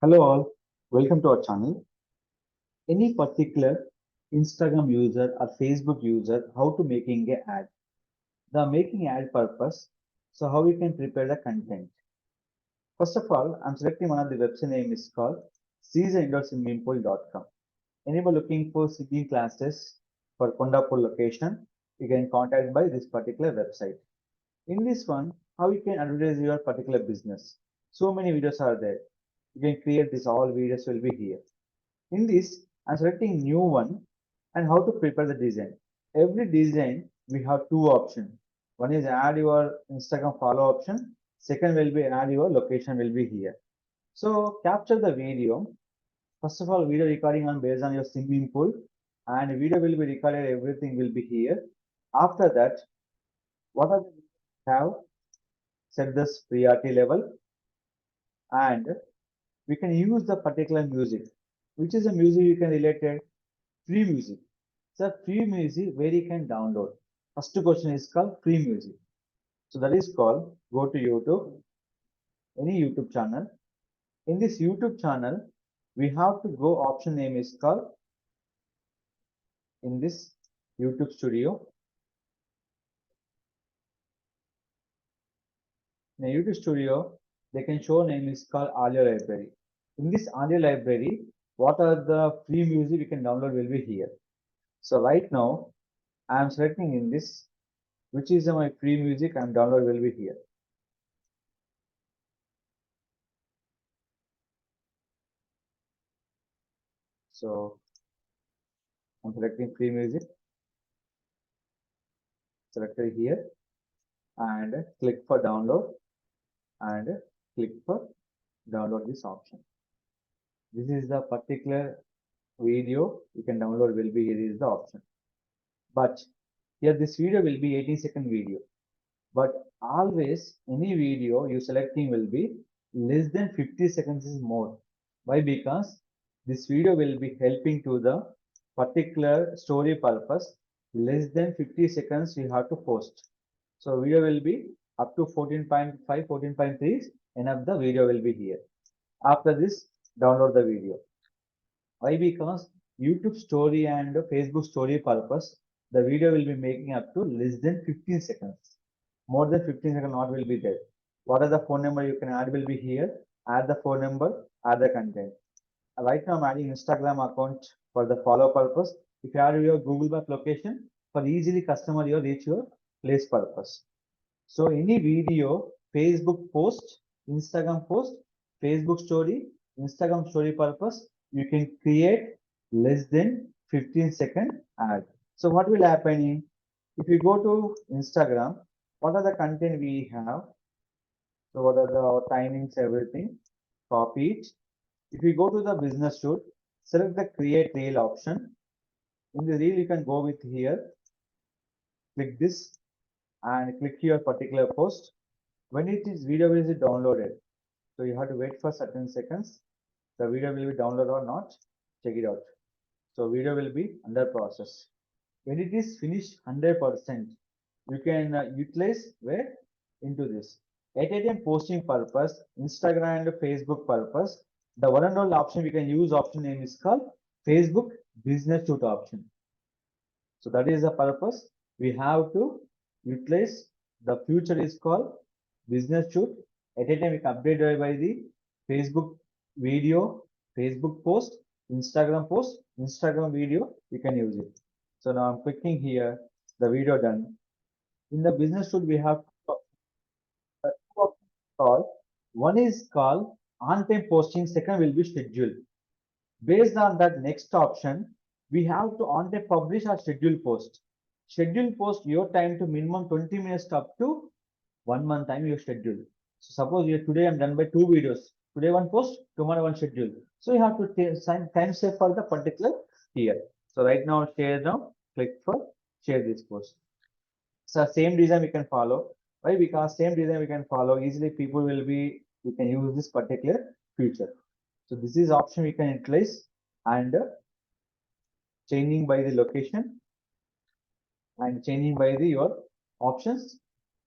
Hello all, welcome to our channel. Any particular Instagram user or Facebook user, how to making a ad? The making ad purpose, so how we can prepare the content. First of all, I'm selecting one of the website name is called caesarindoorswimmingpool.com. Anyone looking for singing classes for Kondapur location, you can contact by this particular website. In this one, how you can advertise your particular business. So many videos are there. You can create this, all videos will be here. In this, I'm selecting new one and how to prepare the design. Every design, we have two options. One is add your Instagram follow option. Second will be add your location will be here. So capture the video. First of all, video recording on based on your swimming pool and video will be recorded. Everything will be here. After that, what are the have set this priority level and we can use the particular music, which is a music you can relate it free music. So free music where you can download. First question is called free music. So that is called go to YouTube, any YouTube channel. In this YouTube channel, we have to go option name is called in this YouTube studio. In a YouTube studio, they can show name is called audio library. In this audio library, what are the free music you can download will be here. So right now, I am selecting in this, which is my free music and download will be here. So I'm selecting free music, selected here and click for download and click for download this option. This is the particular video you can download will be here is the option. But here this video will be 18-second video. But always any video you selecting will be less than 50 seconds is more. Why? Because this video will be helping to the particular story purpose. Less than 50 seconds you have to post. So video will be up to 14.5, 14.3 enough the video will be here. After this, download the video. Why? Because YouTube story and Facebook story purpose, the video will be making up to less than 15 seconds. More than 15 seconds not will be there. What are the phone number you can add will be here. Add the phone number, add the content. Right now I'm adding Instagram account for the follow purpose. If you add your Google Map location for easily customer you reach your place purpose. So any video, Facebook post, Instagram post, Facebook story, Instagram story purpose, you can create less than 15-second ad. So what will happen if you go to Instagram, what are the content we have? So what are the timings, everything, copy it. If you go to the business shoot, select the create reel option. In the reel, you can go with here, click this and click your particular post. When it is video is downloaded, so you have to wait for certain seconds. The video will be downloaded or not, check it out. So video will be under process. When it is finished 100%, you can utilize where into this. At a time posting purpose, Instagram and Facebook purpose, the one and only option we can use option name is called Facebook Business Shoot option. So that is the purpose. We have to utilize the future is called business shoot. At a time we can update by the Facebook video, Facebook post, Instagram post, Instagram video, you can use it. So now I'm clicking here, the video done. In the business shoot, we have two options called. One is called on-time posting, second will be scheduled. Based on that next option, we have to on-time publish our schedule post. Schedule post your time to minimum 20 minutes up to 1 month time you schedule. So suppose you today I'm done by 2 videos. Today one post, tomorrow one schedule. So you have to time save for the particular here. So right now share now, click for share this post. So same design we can follow. Why? Because same design we can follow easily. People will be we can use this particular feature. So this is option we can utilize and changing by the location and changing by the your options.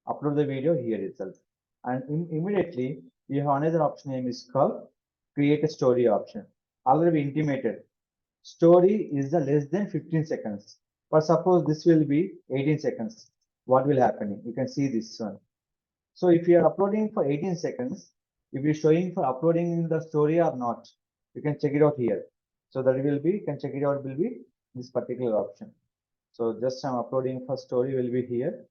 Upload the video here itself, and immediately you have another option name is called create a story option. Already intimated. Story is the less than 15 seconds. But suppose this will be 18 seconds. What will happen? You can see this one. So if you are uploading for 18 seconds, if you're showing for uploading in the story or not, you can check it out here. So that will be, you can check it out will be this particular option. So just I'm uploading for story will be here.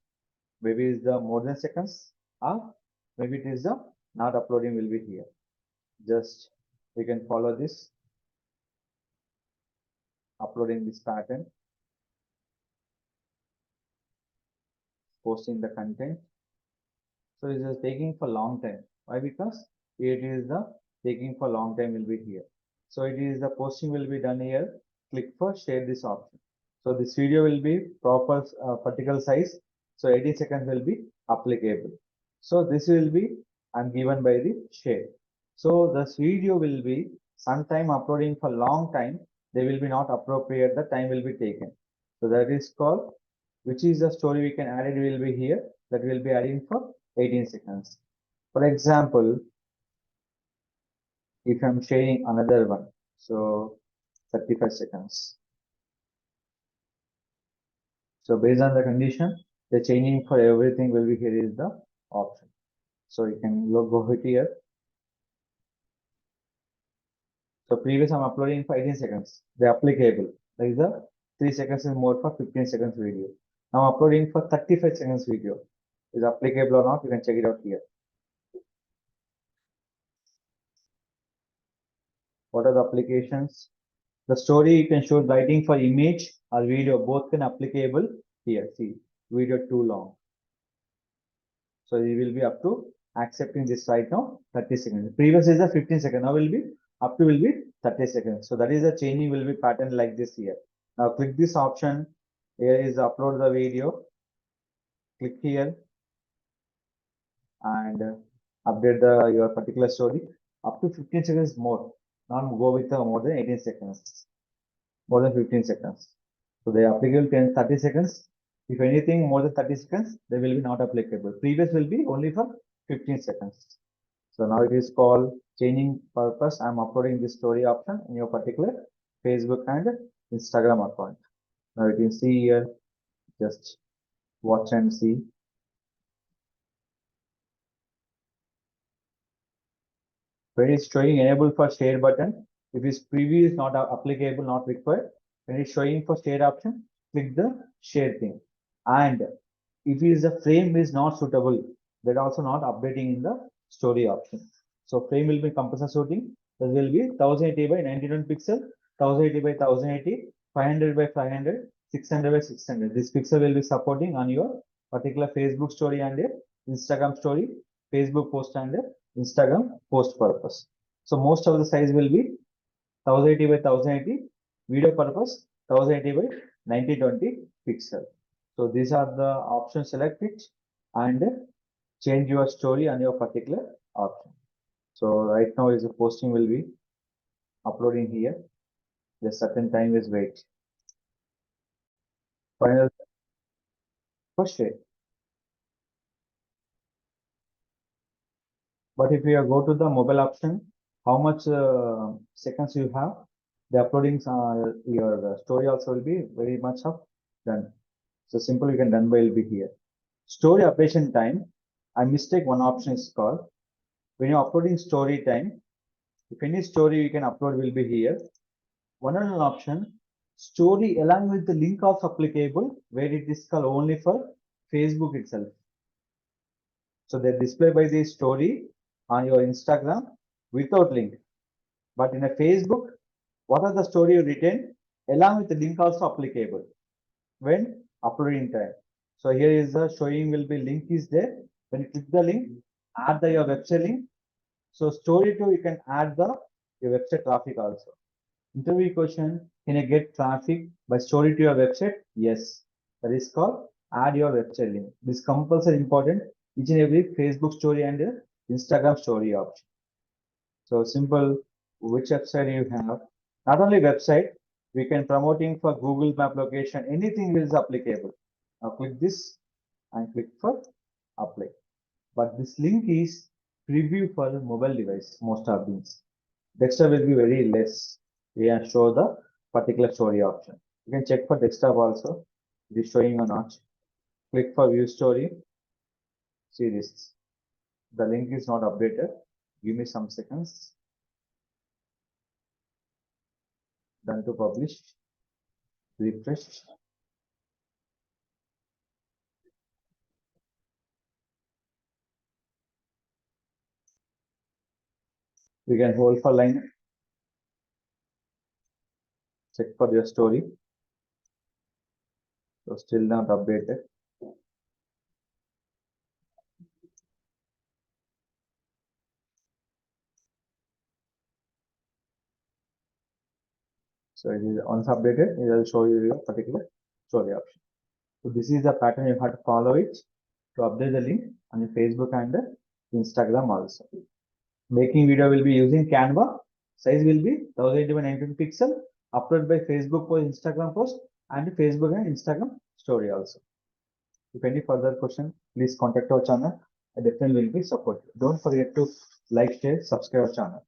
Maybe is the more than seconds or maybe it is the not uploading will be here. Just we can follow this uploading this pattern, posting the content. So it is taking for long time. Why? Because it is the taking for long time will be here. So it is the posting will be done here. Click for share this option. So this video will be proper particular size. So 80 seconds will be applicable. So this will be I'm given by the share. So this video will be sometime uploading for long time. They will be not appropriate. The time will be taken. So that is called which is the story we can add it will be here that will be adding for 18 seconds. For example, if I'm sharing another one, so 35 seconds. So based on the condition, the changing for everything will be here is the option. So you can go here. So previous I'm uploading for 18 seconds. The applicable. That is the 3 seconds is more for 15 seconds video. Now uploading for 35 seconds video. Is applicable or not? You can check it out here. What are the applications? The story you can show writing for image or video, both can applicable here. See, video too long. So you will be up to accepting this right now 30 seconds. Previous is the 15 seconds. Now will be up to will be 30 seconds. So that is the changing will be pattern like this here. Now click this option. Here is upload the video. Click here and update the your particular story up to 15 seconds more. Now go with more than 18 seconds. More than 15 seconds. So they are applicable 30 seconds. If anything more than 30 seconds, they will be not applicable. Previous will be only for 15 seconds. So now it is called changing purpose. I'm uploading this story option in your particular Facebook and Instagram account. Now you can see here, just watch and see. When it's showing enable for share button, if it's previous not applicable, not required, when it's showing for share option, click the share thing. And if is the frame is not suitable, that also not updating in the story option. So frame will be compulsory shooting. That will be 1080 by 1920 pixel, 1080 by 1080, 500 by 500, 600 by 600. This pixel will be supporting on your particular Facebook story and Instagram story, Facebook post and Instagram post purpose. So most of the size will be 1080 by 1080, video purpose 1080 by 1920 pixel. So these are the options. Select it and change your story on your particular option. So right now is the posting will be uploading here. The certain time is wait. Final first share. But if you go to the mobile option, how much seconds you have, the uploading your story also will be very much of done. So simple you can done by will be here. Story updation time. I mistake one option is called when you're uploading story time. If any story you can upload will be here. One other option, story along with the link of applicable, where it is called only for Facebook itself. So they display by the story on your Instagram without link. But in a Facebook, what are the story you written along with the link also applicable when uploading time. So here is the showing will be link is there. When you click the link, add the your website link. So story too, you can add the your website traffic also. Interview question, can you get traffic by story to your website? Yes. That is called add your website link. This compulsory important each and every Facebook story and Instagram story option. So simple, which website you have. Not only website, we can promoting for Google Map location, anything is applicable. Now click this and click for apply. But this link is preview for the mobile device, most of these. Desktop will be very less. We can show the particular story option. You can check for desktop also. It is showing or not. Click for view story. See this. The link is not updated. Give me some seconds. Done to publish. Refresh. We can hold for line. Check for your story. So still not updated. So it is once updated, it will show you your particular story option. So this is the pattern you have to follow it to update the link on your Facebook and Instagram also. Making video will be using Canva. Size will be 1000 into 920 pixel. Uploaded by Facebook post, Instagram post, and Facebook and Instagram story also. If any further question, please contact our channel. I definitely will be supportive. Don't forget to like, share, subscribe our channel.